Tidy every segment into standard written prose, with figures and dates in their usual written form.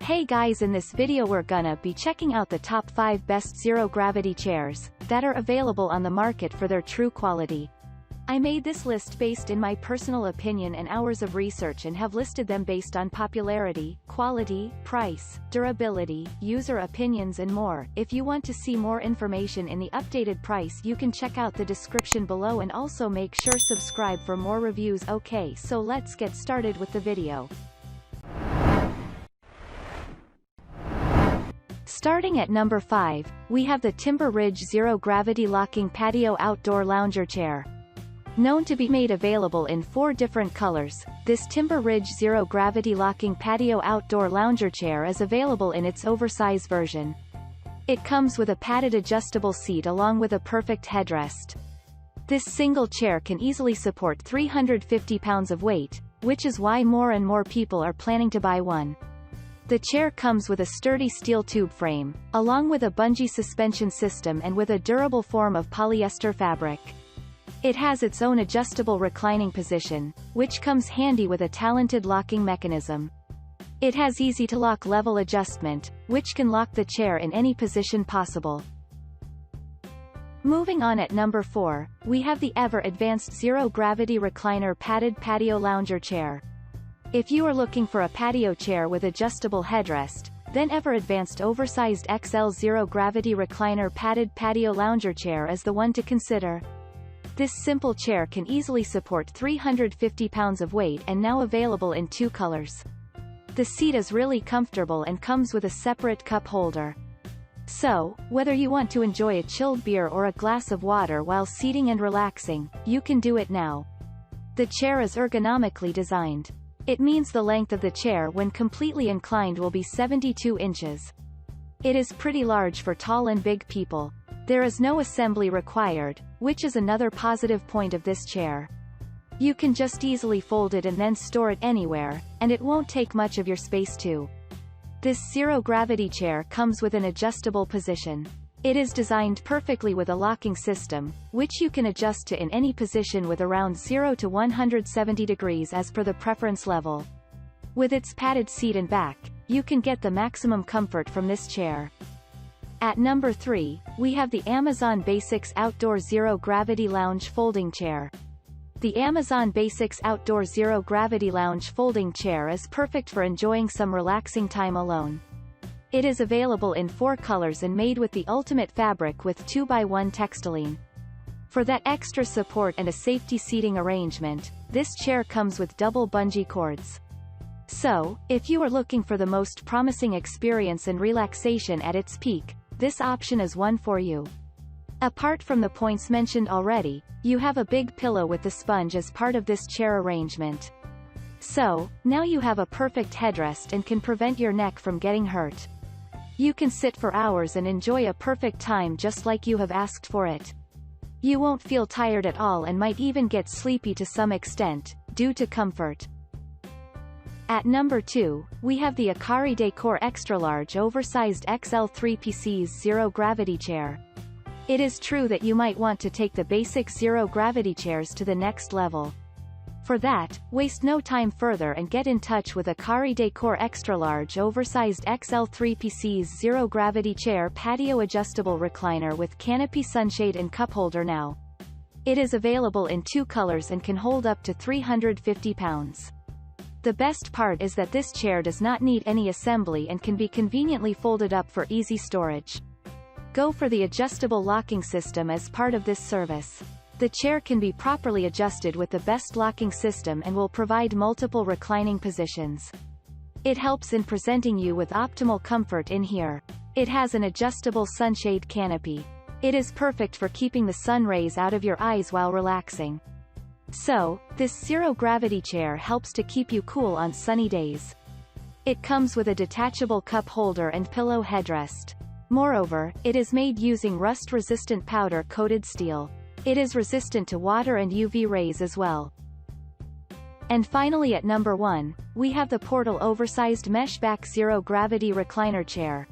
Hey guys, in this video we're gonna be checking out the top 5 best zero-gravity chairs that are available on the market for their true quality. I made this list based in my personal opinion and hours of research and have listed them based on popularity, quality, price, durability, user opinions and more. If you want to see more information in the updated price, you can check out the description below and also make sure subscribe for more reviews. Okay, so let's get started with the video. Starting at number 5, we have the Timber Ridge Zero Gravity Locking Patio Outdoor Lounger Chair. Known to be made available in 4 different colors, this Timber Ridge Zero Gravity Locking Patio Outdoor Lounger Chair is available in its oversized version. It comes with a padded adjustable seat along with a perfect headrest. This single chair can easily support 350 pounds of weight, which is why more and more people are planning to buy one. The chair comes with a sturdy steel tube frame, along with a bungee suspension system and with a durable form of polyester fabric. It has its own adjustable reclining position, which comes handy with a talented locking mechanism. It has easy-to-lock level adjustment, which can lock the chair in any position possible. Moving on at number 4, we have the Ever Advanced Zero Gravity Recliner Padded Patio Lounger Chair. If you are looking for a patio chair with adjustable headrest, then Ever Advanced Oversized XL Zero Gravity Recliner Padded Patio Lounger Chair is the one to consider. This simple chair can easily support 350 pounds of weight and now available in 2 colors. The seat is really comfortable and comes with a separate cup holder. So, whether you want to enjoy a chilled beer or a glass of water while seating and relaxing, you can do it now. The chair is ergonomically designed. It means the length of the chair when completely inclined will be 72 inches. It is pretty large for tall and big people. There is no assembly required, which is another positive point of this chair. You can just easily fold it and then store it anywhere, and it won't take much of your space too. This zero-gravity chair comes with an adjustable position. It is designed perfectly with a locking system, which you can adjust to in any position with around 0 to 170 degrees as per the preference level. With its padded seat and back, you can get the maximum comfort from this chair. At number 3, we have the Amazon Basics Outdoor Zero Gravity Lounge Folding Chair. The Amazon Basics Outdoor Zero Gravity Lounge Folding Chair is perfect for enjoying some relaxing time alone. It is available in 4 colors and made with the ultimate fabric with 2x1 textiline. For that extra support and a safety seating arrangement, this chair comes with double bungee cords. So, if you are looking for the most promising experience and relaxation at its peak, this option is one for you. Apart from the points mentioned already, you have a big pillow with the sponge as part of this chair arrangement. So, now you have a perfect headrest and can prevent your neck from getting hurt. You can sit for hours and enjoy a perfect time just like you have asked for it. You won't feel tired at all and might even get sleepy to some extent, due to comfort. At number 2, we have the Akari Decor Extra Large Oversized XL 3PC Zero Gravity Chair. It is true that you might want to take the basic zero gravity chairs to the next level. For that, waste no time further and get in touch with Akari Decor Extra Large Oversized XL 3PC Zero Gravity Chair Patio Adjustable Recliner with Canopy Sunshade and Cup Holder now. It is available in 2 colors and can hold up to 350 pounds. The best part is that this chair does not need any assembly and can be conveniently folded up for easy storage. Go for the adjustable locking system as part of this service. The chair can be properly adjusted with the best locking system and will provide multiple reclining positions. It helps in presenting you with optimal comfort in here. It has an adjustable sunshade canopy. It is perfect for keeping the sun rays out of your eyes while relaxing. So, this zero-gravity chair helps to keep you cool on sunny days. It comes with a detachable cup holder and pillow headrest. Moreover, it is made using rust-resistant powder-coated steel. It is resistant to water and UV rays as well. And finally at number 1, we have the Portal Oversized Mesh Back Zero Gravity Recliner Chair.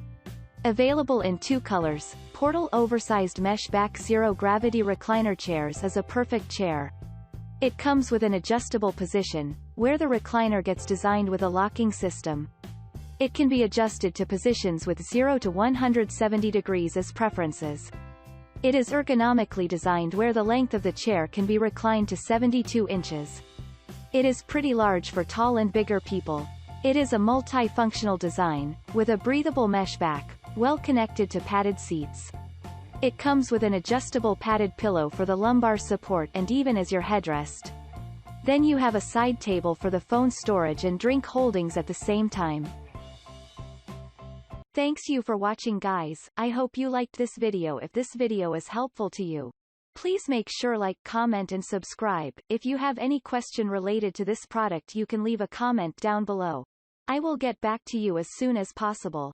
Available in 2 colors, Portal Oversized Mesh Back Zero Gravity Recliner Chairs is a perfect chair. It comes with an adjustable position, where the recliner gets designed with a locking system. It can be adjusted to positions with 0 to 170 degrees as preferences. It is ergonomically designed where the length of the chair can be reclined to 72 inches. It is pretty large for tall and bigger people. It is a multi-functional design, with a breathable mesh back, well connected to padded seats. It comes with an adjustable padded pillow for the lumbar support and even as your headrest. Then you have a side table for the phone storage and drink holdings at the same time. Thanks you for watching guys, I hope you liked this video. If this video is helpful to you, please make sure like, comment and subscribe. If you have any question related to this product you can leave a comment down below. I will get back to you as soon as possible.